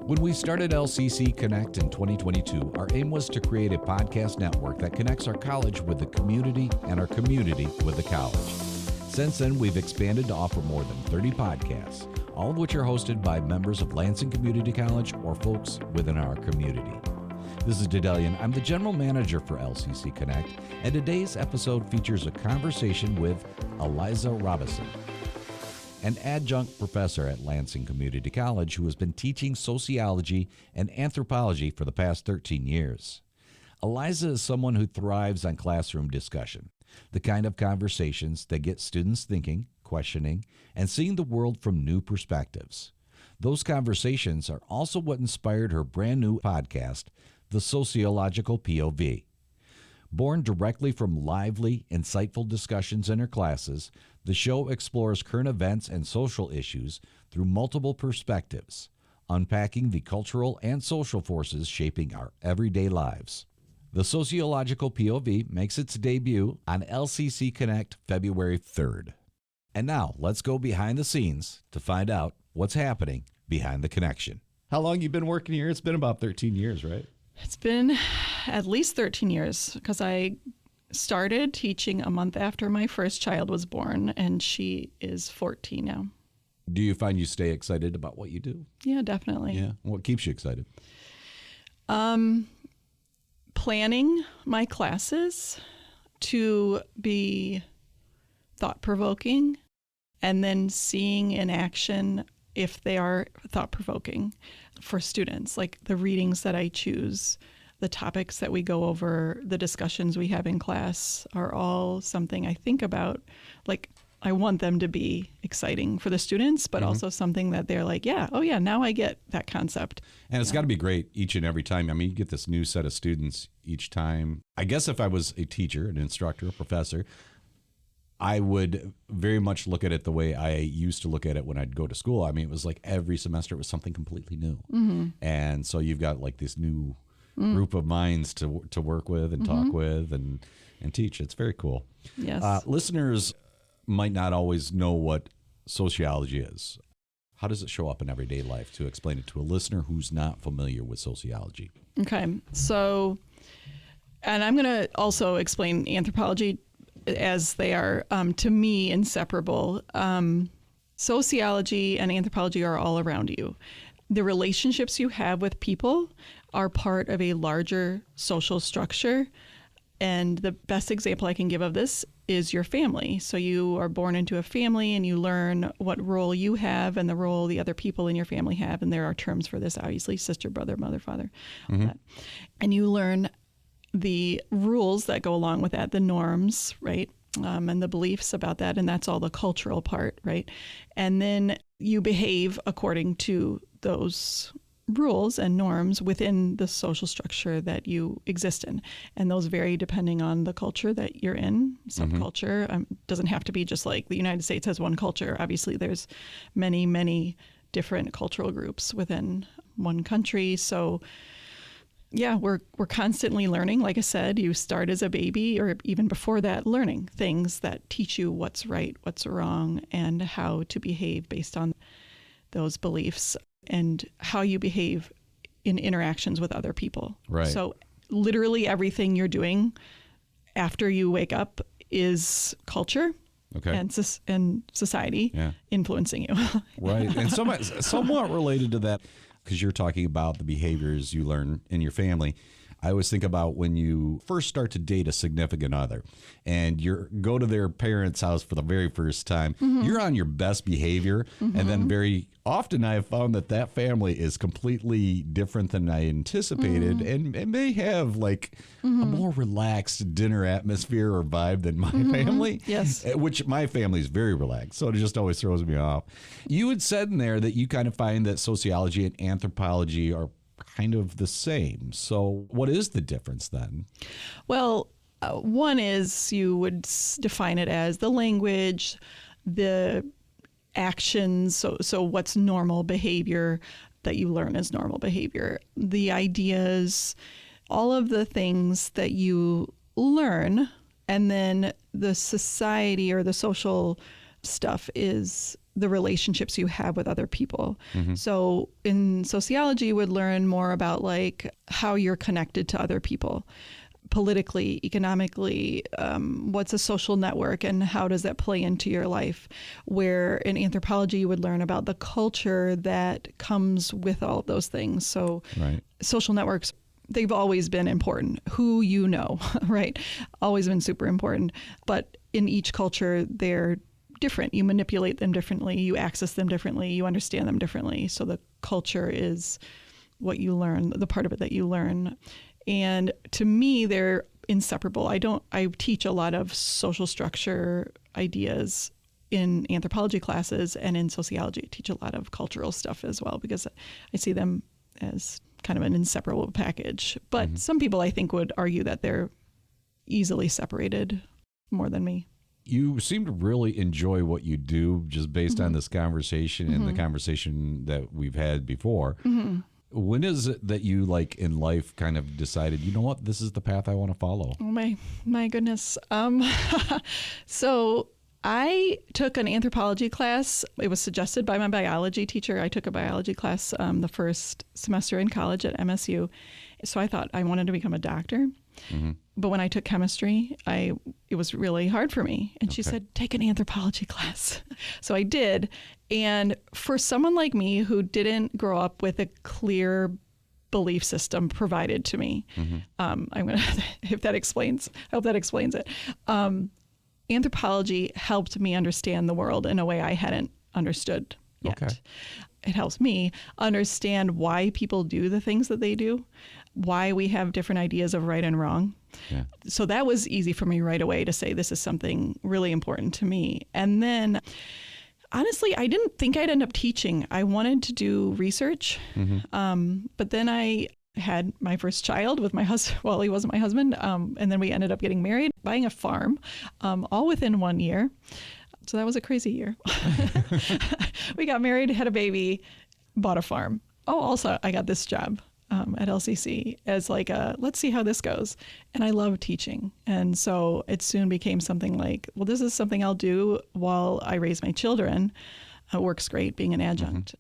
When we started LCC Connect in 2022, our aim was to create a podcast network that connects our college with the community and our community with the college. Since then, we've expanded to offer more than 30 podcasts, all of which are hosted by members of Lansing Community College or folks within our community. This is Daedalian. I'm the general manager for LCC Connect, and today's episode features a conversation with Aliza Robison, an adjunct professor at Lansing Community College who has been teaching sociology and anthropology for the past 13 years. Aliza is someone who thrives on classroom discussion, the kind of conversations that get students thinking, questioning, and seeing the world from new perspectives. Those conversations are also what inspired her brand new podcast, the Sociological POV. Born directly from lively, insightful discussions in her classes, the show explores current events and social issues through multiple perspectives, unpacking the cultural and social forces shaping our everyday lives. The Sociological POV makes its debut on LCC Connect February 3rd. And now, let's go behind the scenes to find out what's happening behind the connection. How long you been working here? It's been about 13 years, right? It's been at least 13 years because I started teaching a month after my first child was born, and she is 14 now. Do you find you stay excited about what you do? Yeah, definitely. Yeah. What keeps you excited? Planning my classes to be thought-provoking and then seeing in action if they are thought-provoking for students, like the readings that I choose, the topics that we go over, the discussions we have in class are all something I think about. Like, I want them to be exciting for the students, but also something that they're like, yeah, oh yeah, now I get that concept. And it's got to be great each and every time. I mean, you get this new set of students each time. I guess if I was a teacher, an instructor, a professor, I would very much look at it the way I used to look at it when I'd go to school. I mean, it was like every semester it was something completely new. And so you've got like this new group of minds to work with and talk with and teach. It's very cool. Yes. Listeners might not always know what sociology is. How does it show up in everyday life, to explain it to a listener who's not familiar with sociology? Okay. So, and I'm going to also explain anthropology as they are, to me, inseparable. Sociology and anthropology are all around you. The relationships you have with people are part of a larger social structure. And the best example I can give of this is your family. So you are born into a family and you learn what role you have and the role the other people in your family have. And there are terms for this, obviously, sister, brother, mother, father, all that. And you learn the rules that go along with that, the norms, right? And the beliefs about that. And that's all the cultural part, right? And then you behave according to those rules and norms within the social structure that you exist in. And those vary depending on the culture that you're in. Subculture doesn't have to be just like the United States has one culture. Obviously, there's many, many different cultural groups within one country. So yeah, we're constantly learning. Like I said, you start as a baby or even before that, learning things that teach you what's right, what's wrong, and how to behave based on those beliefs and how you behave in interactions with other people. Right. So literally everything you're doing after you wake up is culture. Okay. And society influencing you. Right. And somewhat related to that, because you're talking about the behaviors you learn in your family, I always think about when you first start to date a significant other and you go to their parents' house for the very first time, you're on your best behavior. And then very often I have found that family is completely different than I anticipated and may have like a more relaxed dinner atmosphere or vibe than my family. Yes. Which my family is very relaxed. So it just always throws me off. You had said in there that you kind of find that sociology and anthropology are kind of the same. So what is the difference then? Well, one is you would define it as the language, the actions. So what's normal behavior that you learn as normal behavior, the ideas, all of the things that you learn, and then the society or the social stuff is the relationships you have with other people. So in sociology, you would learn more about like how you're connected to other people, politically, economically, what's a social network and how does that play into your life? Where in anthropology, you would learn about the culture that comes with all of those things. So social networks, they've always been important. Who you know, right? Always been super important. But in each culture, they're different. You manipulate them differently. You access them differently. You understand them differently. So the culture is what you learn, the part of it that you learn. And to me, they're inseparable. I teach a lot of social structure ideas in anthropology classes, and in sociology, I teach a lot of cultural stuff as well, because I see them as kind of an inseparable package. But some people, I think, would argue that they're easily separated more than me. You seem to really enjoy what you do just based on this conversation and the conversation that we've had before. When is it that you, like, in life kind of decided, you know what, this is the path I want to follow? Oh, my goodness. So I took an anthropology class. It was suggested by my biology teacher. I took a biology class the first semester in college at MSU. So I thought I wanted to become a doctor. But when I took chemistry, it was really hard for me. And she said, take an anthropology class. So I did. And for someone like me who didn't grow up with a clear belief system provided to me, I'm going to, if that explains, I hope that explains it. Anthropology helped me understand the world in a way I hadn't understood yet. It helps me understand why people do the things that they do, why we have different ideas of right and wrong. So that was easy for me right away to say, this is something really important to me. And then, honestly, I didn't think I'd end up teaching. I wanted to do research. But then I had my first child with my husband. Well, he wasn't my husband. And then we ended up getting married, buying a farm, all within 1 year. So that was a crazy year. We got married, had a baby, bought a farm. Oh, also, I got this job at LCC as like let's see how this goes. And I love teaching. And so it soon became something like, well, this is something I'll do while I raise my children. It works great being an adjunct.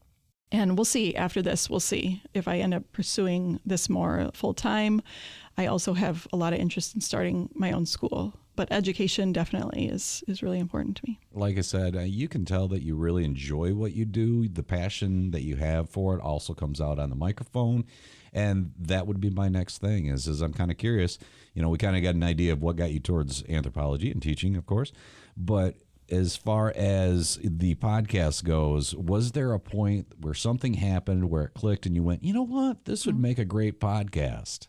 And we'll see after this, we'll see if I end up pursuing this more full time. I also have a lot of interest in starting my own school. But education definitely is really important to me. Like I said, you can tell that you really enjoy what you do. The passion that you have for it also comes out on the microphone. And that would be my next thing is I'm kind of curious. You know, we kind of got an idea of what got you towards anthropology and teaching, of course. But as far as the podcast goes, was there a point where something happened where it clicked and you went, you know what, this would make a great podcast?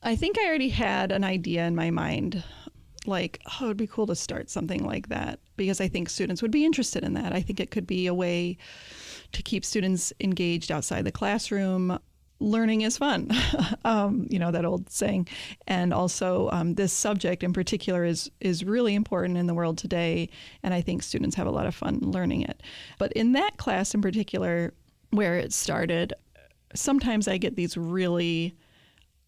I think I already had an idea in my mind, like, oh, it'd be cool to start something like that, because I think students would be interested in that. I think it could be a way to keep students engaged outside the classroom. Learning is fun, you know, that old saying. And also this subject in particular is really important in the world today. And I think students have a lot of fun learning it. But in that class in particular, where it started, sometimes I get these really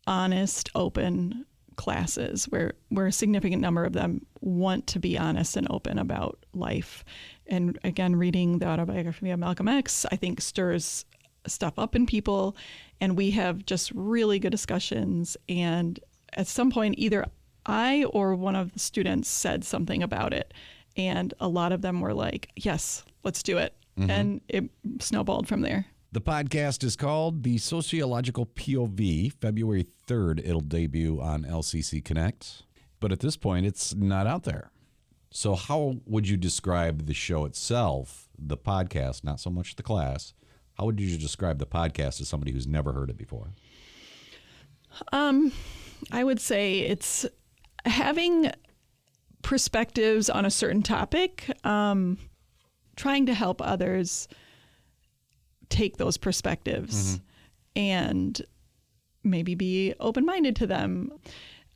honest, open classes where a significant number of them want to be honest and open about life. And again, reading the autobiography of Malcolm X, I think stirs stuff up in people. And we have just really good discussions. And at some point, either I or one of the students said something about it. And a lot of them were like, yes, let's do it. And it snowballed from there. The podcast is called The Sociological POV. February 3rd, it'll debut on LCC Connect. But at this point, it's not out there. So how would you describe the show itself, the podcast, not so much the class? How would you describe the podcast to somebody who's never heard it before? I would say it's having perspectives on a certain topic, trying to help others take those perspectives and maybe be open-minded to them.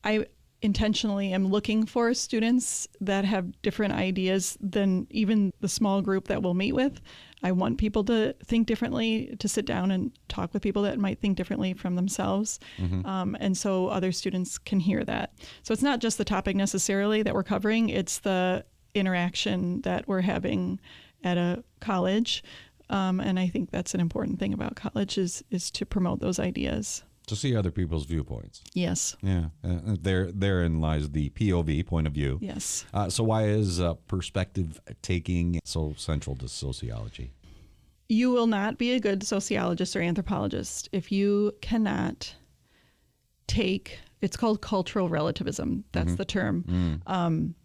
I intentionally am looking for students that have different ideas than even the small group that we'll meet with. I want people to think differently, to sit down and talk with people that might think differently from themselves. And so other students can hear that. So it's not just the topic necessarily that we're covering, it's the interaction that we're having at a college. And I think that's an important thing about college is to promote those ideas. To see other people's viewpoints. Yes. Yeah. Therein lies the POV, point of view. Yes. So why is perspective taking so central to sociology? You will not be a good sociologist or anthropologist if you cannot take, it's called cultural relativism. That's the term. And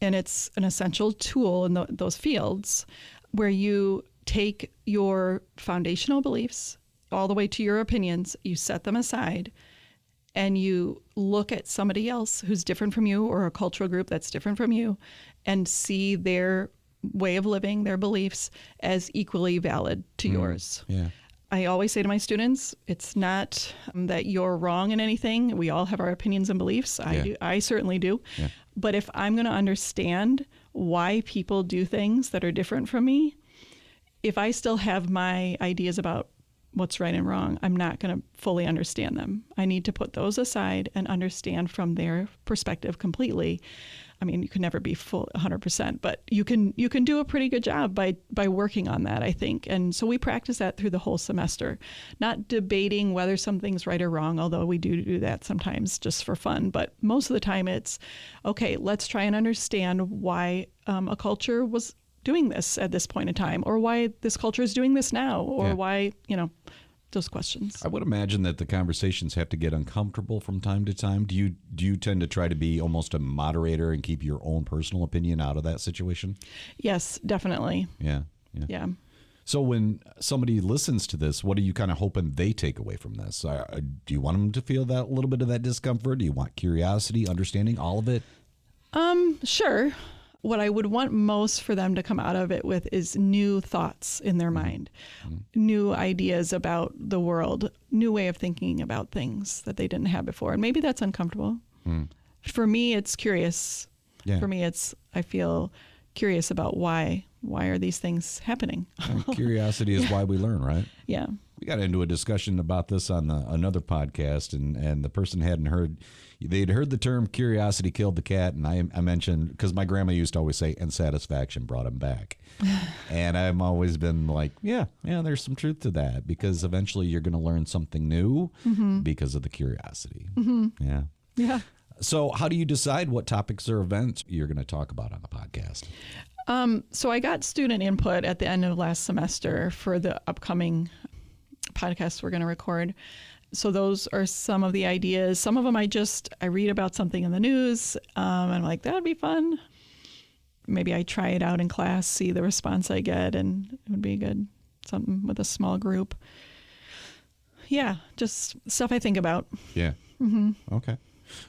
it's an essential tool in those fields where you take your foundational beliefs all the way to your opinions, you set them aside, and you look at somebody else who's different from you or a cultural group that's different from you and see their way of living, their beliefs as equally valid to yours. Yeah. I always say to my students, it's not that you're wrong in anything. We all have our opinions and beliefs. I certainly do. Yeah. But if I'm going to understand why people do things that are different from me, if I still have my ideas about what's right and wrong, I'm not going to fully understand them. I need to put those aside and understand from their perspective completely. I mean, you can never be full 100%, but you can do a pretty good job by working on that, I think. And so we practice that through the whole semester, not debating whether something's right or wrong, although we do that sometimes just for fun. But most of the time it's, okay, let's try and understand why a culture was doing this at this point in time, or why this culture is doing this now, or why, those questions. I would imagine that the conversations have to get uncomfortable from time to time. Do you tend to try to be almost a moderator and keep your own personal opinion out of that situation? Yes, definitely. Yeah. So when somebody listens to this, what are you kind of hoping they take away from this? Do you want them to feel that little bit of that discomfort? Do you want curiosity, understanding, all of it? Sure. What I would want most for them to come out of it with is new thoughts in their mind, new ideas about the world, new way of thinking about things that they didn't have before. And maybe that's uncomfortable. For me, it's curious. Yeah. For me, I feel curious about why are these things happening? Curiosity is why we learn, right? Yeah. We got into a discussion about this on another podcast, and the person they'd heard the term curiosity killed the cat, and I mentioned, because my grandma used to always say, and satisfaction brought him back. And I've always been like, yeah, there's some truth to that, because eventually you're going to learn something new because of the curiosity. Yeah. So how do you decide what topics or events you're going to talk about on the podcast? So I got student input at the end of last semester for the upcoming podcasts we're going to record. So those are some of the ideas. Some of them I read about something in the news, and I'm like, that'd be fun. Maybe I try it out in class, see the response I get, and it would be good. Something with a small group. Yeah, just stuff I think about. Yeah. Okay.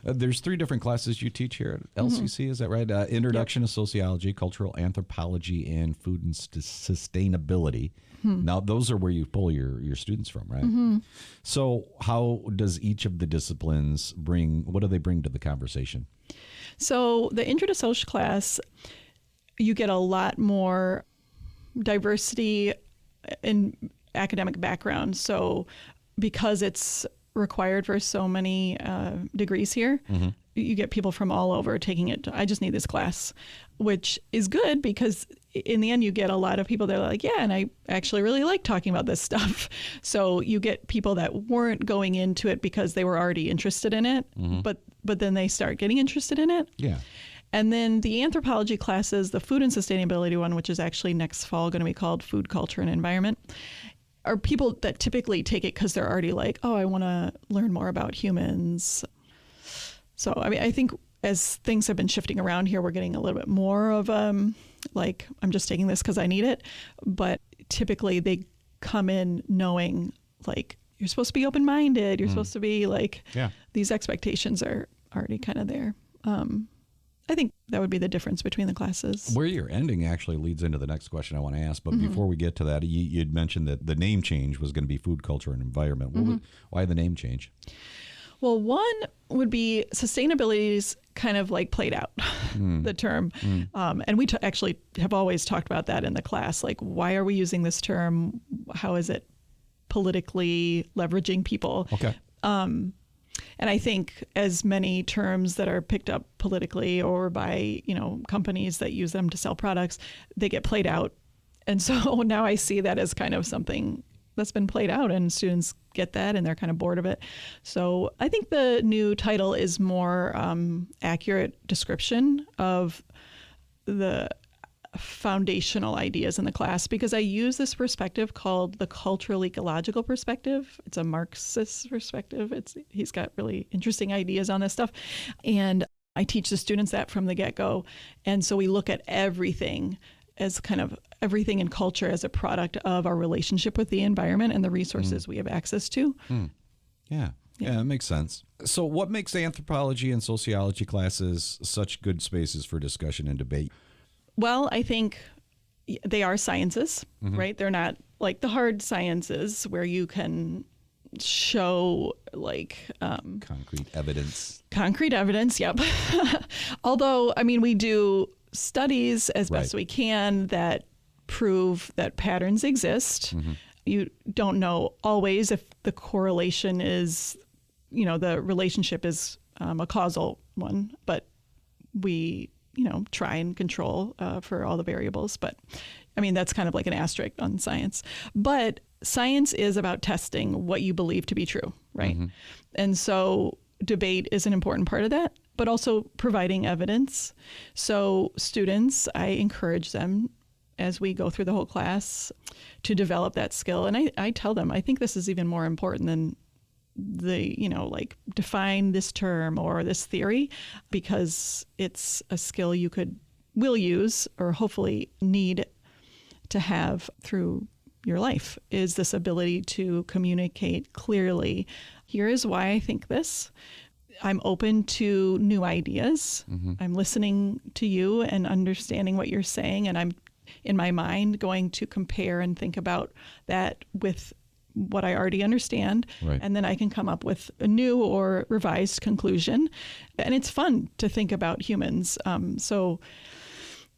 There's 3 different classes you teach here at LCC, is that right? Introduction to Sociology, Cultural Anthropology, and Food and Sustainability. Now, those are where you pull your students from, right? So how does each of the disciplines what do they bring to the conversation? So the Intro to Social class, you get a lot more diversity in academic background. So because it's required for so many degrees here, you get people from all over taking it. I just need this class, which is good because in the end you get a lot of people that are like, yeah, and I actually really like talking about this stuff. So you get people that weren't going into it because they were already interested in it, but then they start getting interested in it. Yeah. And then the anthropology classes, the food and sustainability one, which is actually next fall going to be called Food, Culture, and Environment, are people that typically take it because they're already like, oh, I want to learn more about humans. So, I mean, I think as things have been shifting around here, we're getting a little bit more of like, I'm just taking this because I need it. But typically they come in knowing like, you're supposed to be open-minded. You're supposed to be like, these expectations are already kind of there. I think that would be the difference between the classes. Where you're ending actually leads into the next question I want to ask. But before we get to that, you'd mentioned that the name change was going to be Food, Culture, and Environment. Why the name change? Well, one would be sustainability's kind of like played out, the term. And we actually have always talked about that in the class. Like, why are we using this term? How is it politically leveraging people? Okay. And I think as many terms that are picked up politically or by, companies that use them to sell products, they get played out. And so now I see that as kind of something that's been played out, and students get that and they're kind of bored of it. So I think the new title is more accurate description of the foundational ideas in the class, because I use this perspective called the cultural ecological perspective. It's a Marxist perspective. He's got really interesting ideas on this stuff. And I teach the students that from the get-go. And so we look at everything as kind of everything in culture as a product of our relationship with the environment and the resources we have access to. Yeah, that makes sense. So what makes anthropology and sociology classes such good spaces for discussion and debate? Well, I think they are sciences, right? They're not like the hard sciences where you can show concrete evidence. Concrete evidence, yep. Although, we do studies as best we can that prove that patterns exist. You don't know always if the correlation is, the relationship is a causal one, but we try and control for all the variables. But that's kind of like an asterisk on science. But science is about testing what you believe to be true, right? And so debate is an important part of that, but also providing evidence. So students, I encourage them as we go through the whole class to develop that skill. And I tell them, I think this is even more important than define this term or this theory, because it's a skill you will use or hopefully need to have through your life, is this ability to communicate clearly. Here is why I think this. I'm open to new ideas. I'm listening to you and understanding what you're saying, and I'm in my mind going to compare and think about that with what I already understand, and then I can come up with a new or revised conclusion. And it's fun to think about humans. So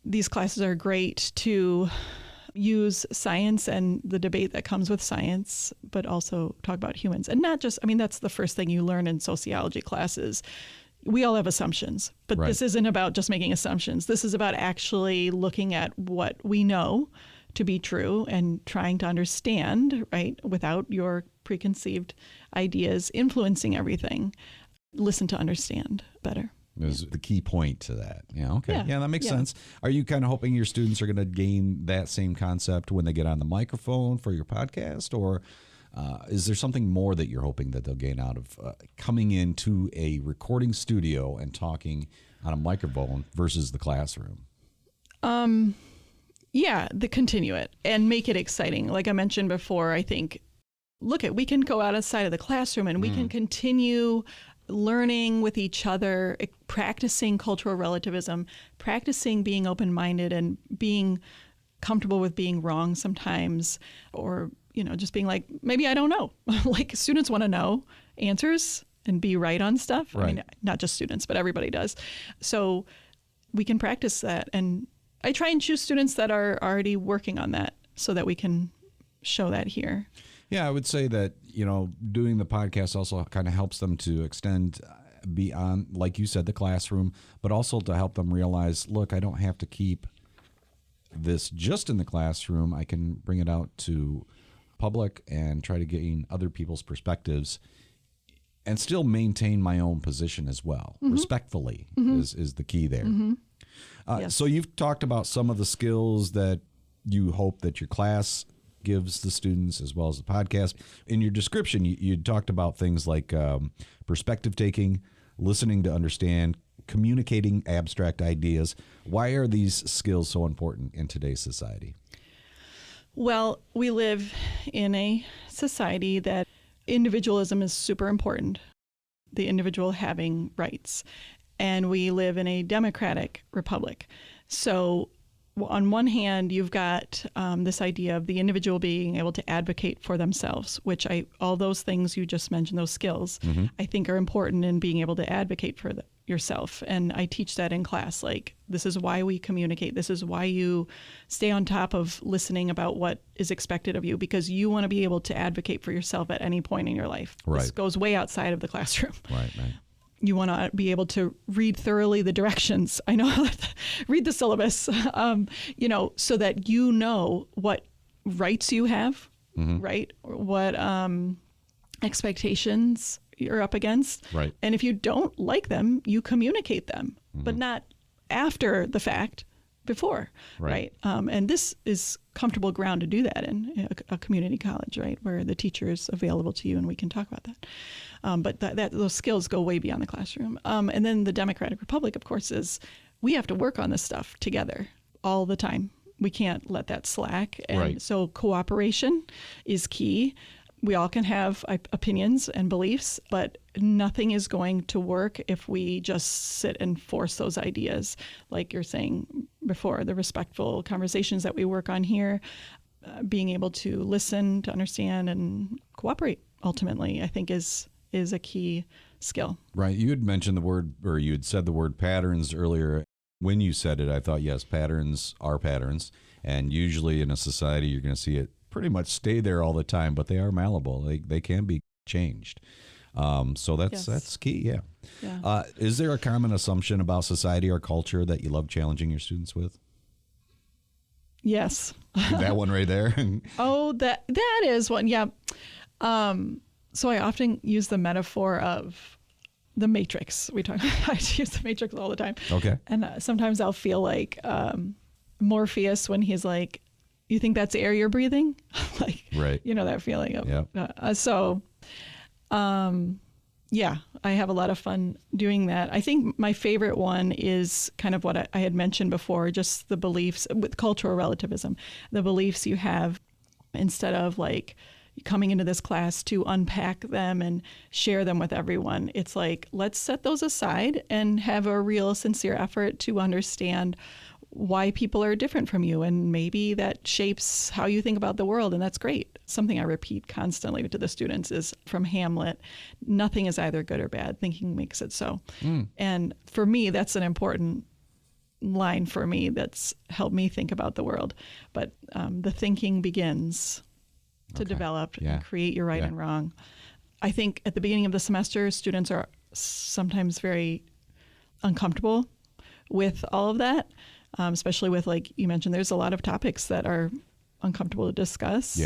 these classes are great to use science and the debate that comes with science, but also talk about humans. And not just, that's the first thing you learn in sociology classes. We all have assumptions, but this isn't about just making assumptions. This is about actually looking at what we know to be true and trying to understand, right, without your preconceived ideas influencing everything. Listen to understand better. Is the key point to that. Yeah, okay. Yeah, that makes sense. Are you kind of hoping your students are going to gain that same concept when they get on the microphone for your podcast, or is there something more that you're hoping that they'll gain out of coming into a recording studio and talking on a microphone versus the classroom? Continue it and make it exciting. Like I mentioned before, I think, we can go outside of the classroom and we can continue learning with each other, practicing cultural relativism, practicing being open-minded and being comfortable with being wrong sometimes, or, just being like, maybe I don't know. Like students want to know answers and be right on stuff. Right. Not just students, but everybody does. So we can practice that. And I try and choose students that are already working on that so that we can show that here. Yeah, I would say that, doing the podcast also kind of helps them to extend beyond, like you said, the classroom, but also to help them realize, look, I don't have to keep this just in the classroom. I can bring it out to public and try to gain other people's perspectives and still maintain my own position as well. Respectfully is the key there. Yes. So you've talked about some of the skills that you hope that your class gives the students as well as the podcast. In your description, you talked about things like perspective taking, listening to understand, communicating abstract ideas. Why are these skills so important in today's society? Well, we live in a society that individualism is super important, the individual having rights. And we live in a democratic republic. So on one hand, you've got this idea of the individual being able to advocate for themselves, which all those things you just mentioned, those skills, I think are important in being able to advocate for yourself. And I teach that in class. Like, this is why we communicate. This is why you stay on top of listening about what is expected of you, because you want to be able to advocate for yourself at any point in your life. Right. This goes way outside of the classroom. Right. You want to be able to read thoroughly the directions. I know, read the syllabus, so that you know what rights you have, right? What expectations you're up against. Right. And if you don't like them, you communicate them, but not after the fact, before, right? And this is comfortable ground to do that in a community college, right, where the teacher is available to you and we can talk about that. But those skills go way beyond the classroom. And then the Democratic Republic, of course, is we have to work on this stuff together all the time. We can't let that slack. And so cooperation is key. We all can have opinions and beliefs, but nothing is going to work if we just sit and force those ideas. Like you're saying before, the respectful conversations that we work on here, being able to listen, to understand, and cooperate, ultimately, I think is a key skill. Right. You had mentioned the word, or you had said the word patterns earlier. When you said it, I thought, yes, patterns are patterns. And usually in a society, you're going to see it pretty much stay there all the time, but they are malleable. They can be changed. So that's key. Yeah. Is there a common assumption about society or culture that you love challenging your students with? Yes. That one right there. Oh, that is one. Yeah. So I often use the metaphor of the Matrix. I use the Matrix all the time. Okay. And sometimes I'll feel like Morpheus when he's like, "You think that's air you're breathing?" Like, right. That feeling of. Yeah, I have a lot of fun doing that. I think my favorite one is kind of what I had mentioned before, just the beliefs with cultural relativism, the beliefs you have instead of like coming into this class to unpack them and share them with everyone. It's like, let's set those aside and have a real sincere effort to understand why people are different from you, and maybe that shapes how you think about the world, and that's great. Something I repeat constantly to the students is from Hamlet, nothing is either good or bad, thinking makes it so. And for me, that's an important line for me that's helped me think about the world. But the thinking begins to develop and create your right and wrong. I think at the beginning of the semester, students are sometimes very uncomfortable with all of that. Especially with, like you mentioned, there's a lot of topics that are uncomfortable to discuss.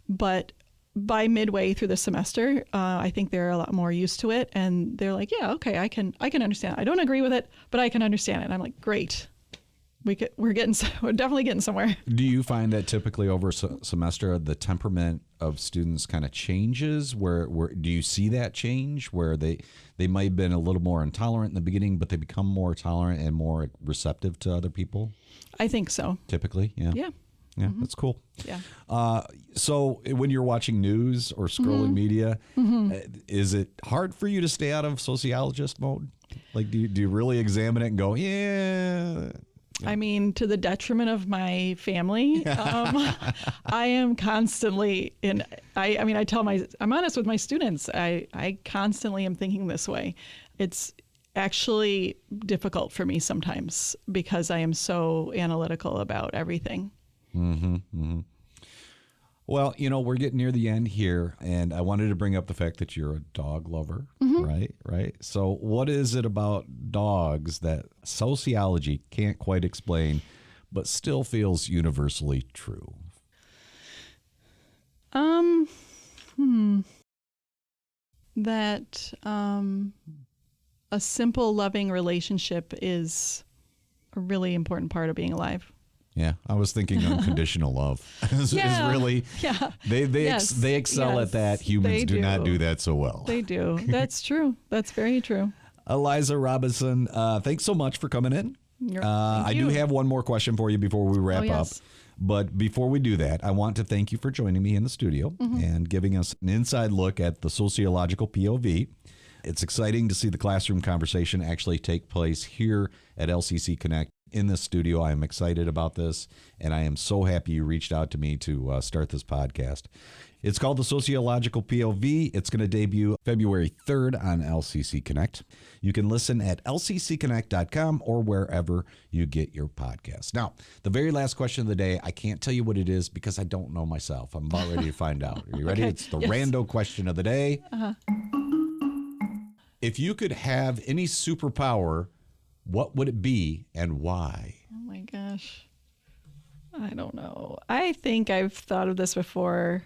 But by midway through the semester, I think they're a lot more used to it, and they're like, "Yeah, okay, I can understand. I don't agree with it, but I can understand it." And I'm like, "Great, we're definitely getting somewhere." Do you find that typically over a semester, the temperament of students kind of changes? Where do you see that change where they might have been a little more intolerant in the beginning, but they become more tolerant and more receptive to other people? I think so. Typically, yeah. That's cool. Yeah. So when you're watching news or scrolling media, is it hard for you to stay out of sociologist mode? Like, do you really examine it and go, yeah? I mean, to the detriment of my family, I am constantly I'm honest with my students. I constantly am thinking this way. It's actually difficult for me sometimes because I am so analytical about everything. Well, we're getting near the end here, and I wanted to bring up the fact that you're a dog lover, right? So what is it about dogs that sociology can't quite explain, but still feels universally true? That a simple, loving relationship is a really important part of being alive. Yeah, I was thinking unconditional love is really, they excel at that. Humans do not do that so well. They do. That's true. That's very true. Aliza Robison, thanks so much for coming in. I do have one more question for you before we wrap up. But before we do that, I want to thank you for joining me in the studio and giving us an inside look at the sociological POV. It's exciting to see the classroom conversation actually take place here at LCC Connect. in this studio. I am excited about this, and I am so happy you reached out to me to start this podcast. It's called the Sociological POV. It's going to debut February 3rd on LCC Connect. You can listen at lccconnect.com or wherever you get your podcasts. Now, the very last question of the day, I can't tell you what it is because I don't know myself. I'm about ready to find out. Are you ready? Okay. It's the Yes. rando question of the day. Uh-huh. If you could have any superpower, what would it be and why? Oh my gosh. I don't know. I think I've thought of this before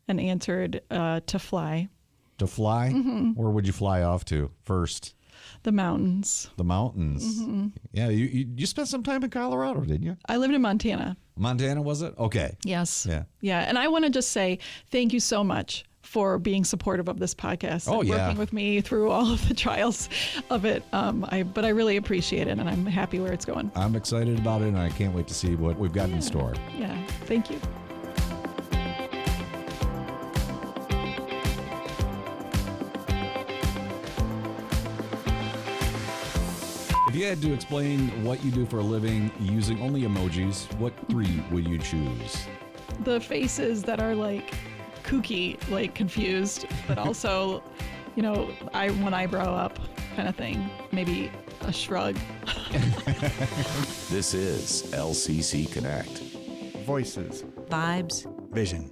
and answered to fly. To fly? Mm-hmm. Where would you fly off to first? The mountains. The mountains. Mm-hmm. Yeah, you spent some time in Colorado, didn't you? I lived in Montana. Montana, was it? Okay. Yes. Yeah. Yeah. And I want to just say thank you so much for being supportive of this podcast. Oh, and yeah. working with me through all of the trials of it. But I really appreciate it, and I'm happy where it's going. I'm excited about it, and I can't wait to see what we've got in store. Yeah. Thank you. If you had to explain what you do for a living using only emojis, what 3 would you choose? The faces that are like kooky, like confused, but also, one eyebrow up kind of thing. Maybe a shrug. This is LCC Connect. Voices. Vibes. Vision.